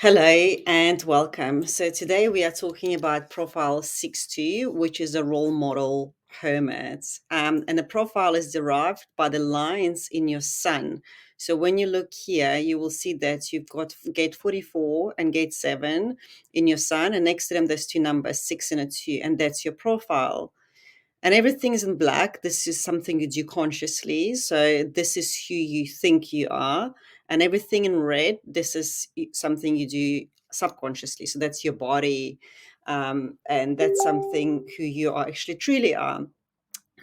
Hello and welcome. So today we are talking about profile 62, which is a role model hermit. And the profile is derived by the lines in your sun. So when you look here, you will see that you've got gate 44 and gate 7 in your sun, and next to them there's two numbers, 6 and a 2, and that's your profile. And everything is in black. This is something you do consciously. So this is who you think you are. And everything in red, this is something you do subconsciously. So that's your body. And that's something who you are actually truly are.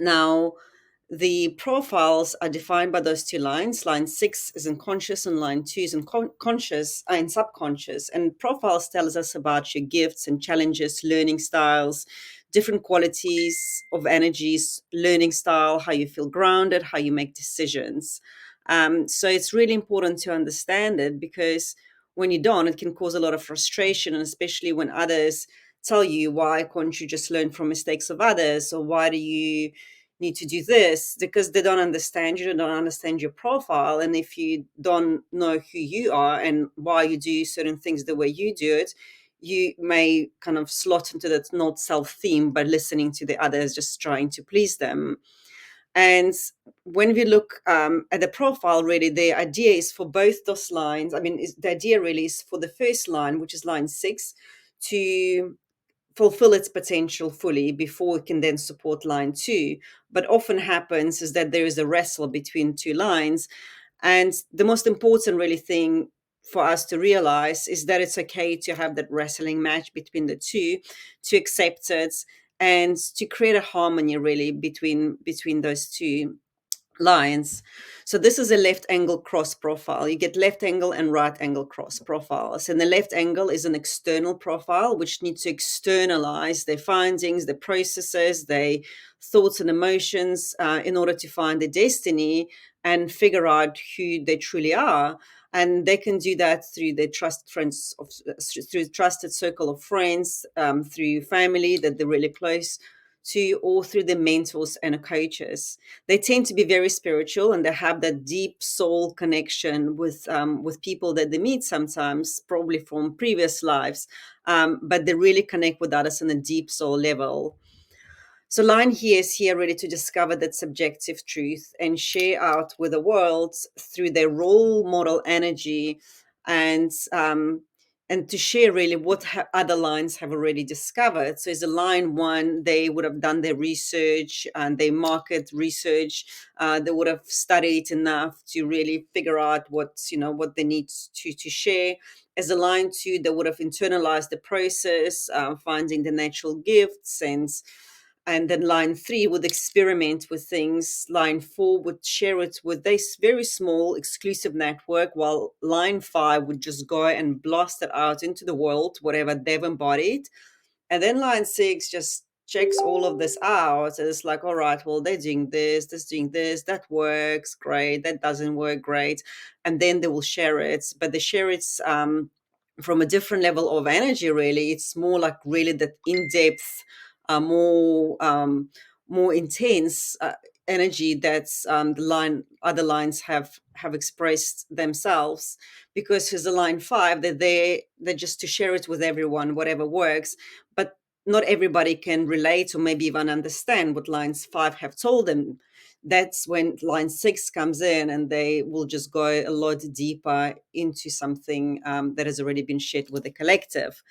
Now, the profiles are defined by those two lines. Line 6 is in conscious, and line 2 is in conscious, in subconscious. And profiles tells us about your gifts and challenges, learning styles, different qualities of energies, learning style, how you feel grounded, how you make decisions. So it's really important to understand it, because when you don't, it can cause a lot of frustration, and especially when others tell you, why can't you just learn from mistakes of others, or why do you need to do this, because they don't understand you, they don't understand your profile. And if you don't know who you are and why you do certain things the way you do it, you may kind of slot into that not self theme by listening to the others, just trying to please them. And when we look at the profile, really, the idea is for both those lines. I mean, the idea really is for the first line, which is line 6, to fulfill its potential fully before it can then support line 2. But often happens is that there is a wrestle between two lines. And the most important really thing for us to realize is that it's okay to have that wrestling match between the two, to accept it, and to create a harmony really between those two lines. So this is a left angle cross profile. You get left angle and right angle cross profiles. And the left angle is an external profile, which needs to externalize their findings, their processes, their thoughts and emotions in order to find their destiny and figure out who they truly are. And they can do that through their through trusted circle of friends, through family that they're really close to, or through the mentors and coaches. They tend to be very spiritual, and they have that deep soul connection with people that they meet sometimes, probably from previous lives, but they really connect with others on a deep soul level. So line here is here really to discover that subjective truth and share out with the world through their role model energy, and to share really what other lines have already discovered. So as a line 1, they would have done their research and their market research. They would have studied enough to really figure out what they need to share. As a line 2, they would have internalized the process, finding the natural gifts, and then line 3 would experiment with things. Line 4 would share it with this very small exclusive network, while line 5 would just go and blast it out into the world, whatever they've embodied. And then line 6 just checks all of this out. And it's like, all right, well, they're doing this doing this, that works great, that doesn't work great. And then they will share it, but they share it from a different level of energy, really. It's more like really that in-depth, more intense energy that's the line other lines have expressed themselves. Because as a line 5, they're just to share it with everyone, whatever works. But not everybody can relate or maybe even understand what lines 5 have told them. That's when line 6 comes in, and they will just go a lot deeper into something that has already been shared with the collective.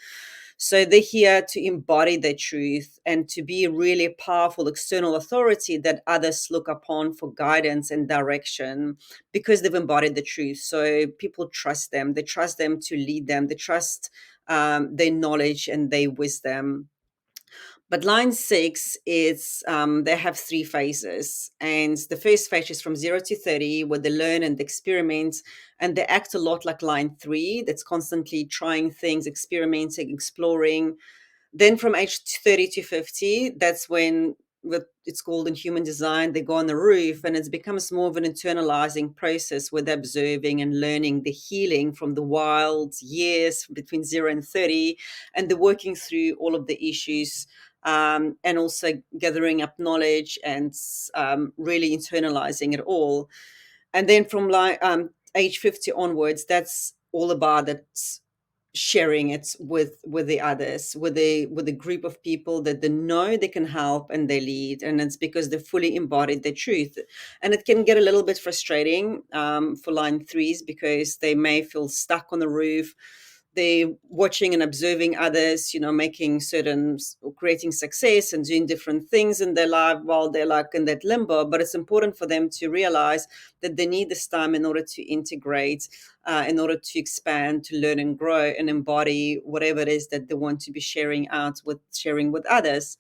So they're here to embody their truth and to be a really powerful external authority that others look upon for guidance and direction, because they've embodied the truth. So people trust them. They trust them to lead them. They trust their knowledge and their wisdom. But line 6 is they have 3 phases, and the first phase is from 0 to 30, where they learn and experiment, and they act a lot like line 3, that's constantly trying things, experimenting, exploring. Then from age 30 to 50, that's when what it's called in human design, they go on the roof, and it becomes more of an internalizing process with observing and learning the healing from the wild years between 0 and 30, and the working through all of the issues, and also gathering up knowledge and really internalizing it all. And then from age 50 onwards, that's all about that sharing it with the others, with a group of people that they know they can help and they lead, and it's because they fully embodied their truth. And it can get a little bit frustrating for line threes, because they may feel stuck on the roof. They're watching and observing others, making certain or creating success and doing different things in their life while they're like in that limbo. But it's important for them to realize that they need this time in order to integrate, in order to expand, to learn and grow and embody whatever it is that they want to be sharing with others.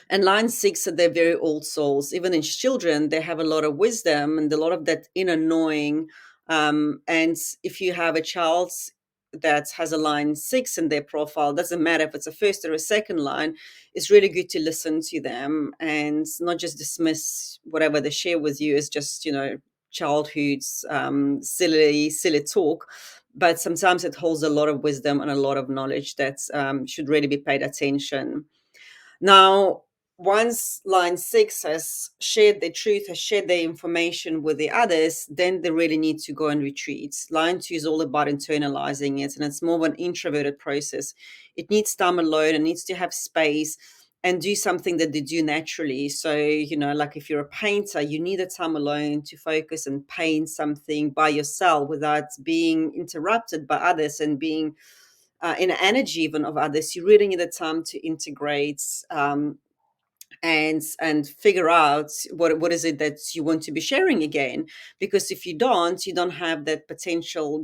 And line six are they're very old souls. Even in children, they have a lot of wisdom and a lot of that inner knowing. And if you have a child that has a line six in their profile, doesn't matter if it's a first or a second line, it's really good to listen to them and not just dismiss whatever they share with you as just, childhood's silly talk. But sometimes it holds a lot of wisdom and a lot of knowledge that should really be paid attention. Now, once line six has shared their truth, has shared their information with the others, then they really need to go and retreat. Line two is all about internalizing it, and it's more of an introverted process. It needs time alone, it needs to have space and do something that they do naturally. So, like if you're a painter, you need a time alone to focus and paint something by yourself without being interrupted by others and being in energy even of others. You really need the time to integrate, and figure out what is it that you want to be sharing again. Because if you don't have that potential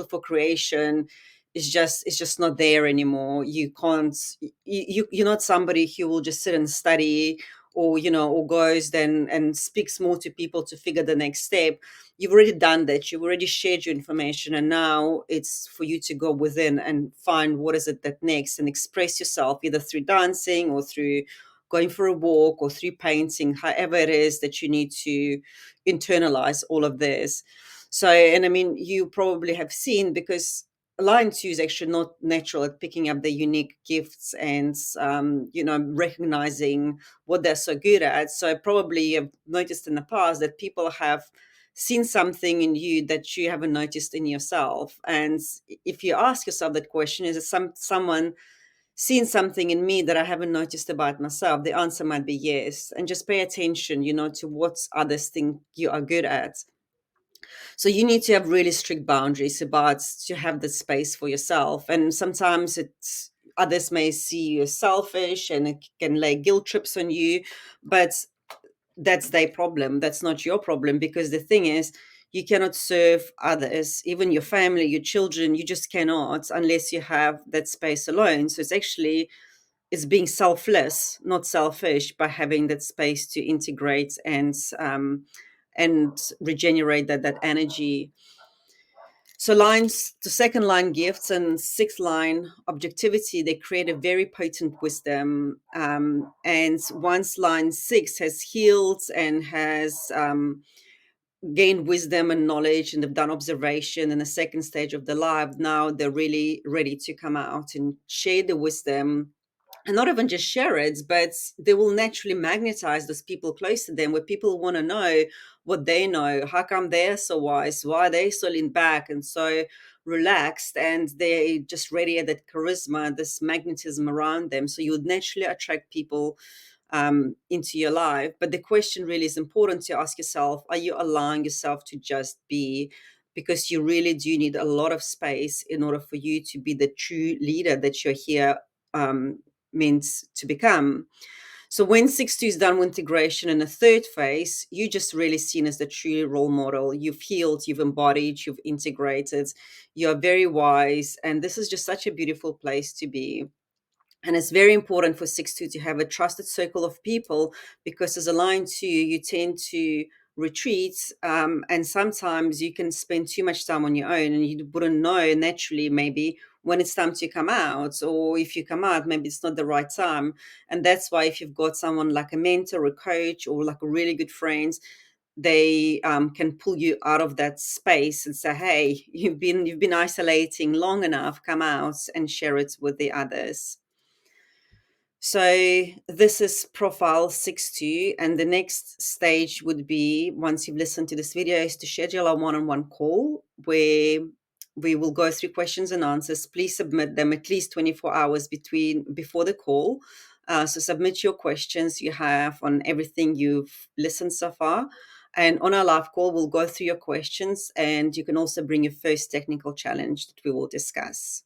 for creation is just not there anymore. You can't, you're not somebody who will just sit and study, or goes then and speaks more to people to figure the next step. You've already done that, you've already shared your information, and now it's for you to go within and find what is it that next, and express yourself either through dancing or through going for a walk or through painting, however it is that you need to internalize all of this. So, and I mean, you probably have seen, because line two is actually not natural at picking up the unique gifts and, recognizing what they're so good at. So probably you've noticed in the past that people have seen something in you that you haven't noticed in yourself. And if you ask yourself that question, is it someone seen something in me that I haven't noticed about myself? The answer might be yes. And just pay attention, to what others think you are good at. So you need to have really strict boundaries about to have the space for yourself. And sometimes it's others may see you as selfish and it can lay guilt trips on you, but that's their problem. That's not your problem, because the thing is, you cannot serve others, even your family, your children. You just cannot unless you have that space alone. So it's being selfless, not selfish, by having that space to integrate and regenerate that energy. So lines, the second line gifts and sixth line objectivity, they create a very potent wisdom. And once line six has healed and has gained wisdom and knowledge and have done observation in the second stage of their life, now they're really ready to come out and share the wisdom, and not even just share it, but they will naturally magnetize those people close to them, where people want to know what they know. How come they're so wise? Why are they so lean back and so relaxed? And they just radiate that charisma, this magnetism around them. So you would naturally attract people into your life. But the question really is important to ask yourself: are you allowing yourself to just be? Because you really do need a lot of space in order for you to be the true leader that you're here meant to become. So when 6-2 is done with integration in the third phase, you just really seen as the true role model. You've healed, you've embodied, you've integrated, you're very wise, and this is just such a beautiful place to be. And it's very important for 6-2 to have a trusted circle of people, because as a line 2, you tend to retreat, and sometimes you can spend too much time on your own and you wouldn't know naturally maybe when it's time to come out, or if you come out, maybe it's not the right time. And that's why if you've got someone like a mentor, a coach, or like a really good friend, they can pull you out of that space and say, hey, you've been isolating long enough, come out and share it with the others. So this is profile 6-2, and the next stage would be, once you've listened to this video, is to schedule a one-on-one call where We will go through questions and answers. Please submit them at least 24 hours before the call. So submit your questions you have on everything you've listened so far. And on our live call, we'll go through your questions, and you can also bring your first technical challenge that we will discuss.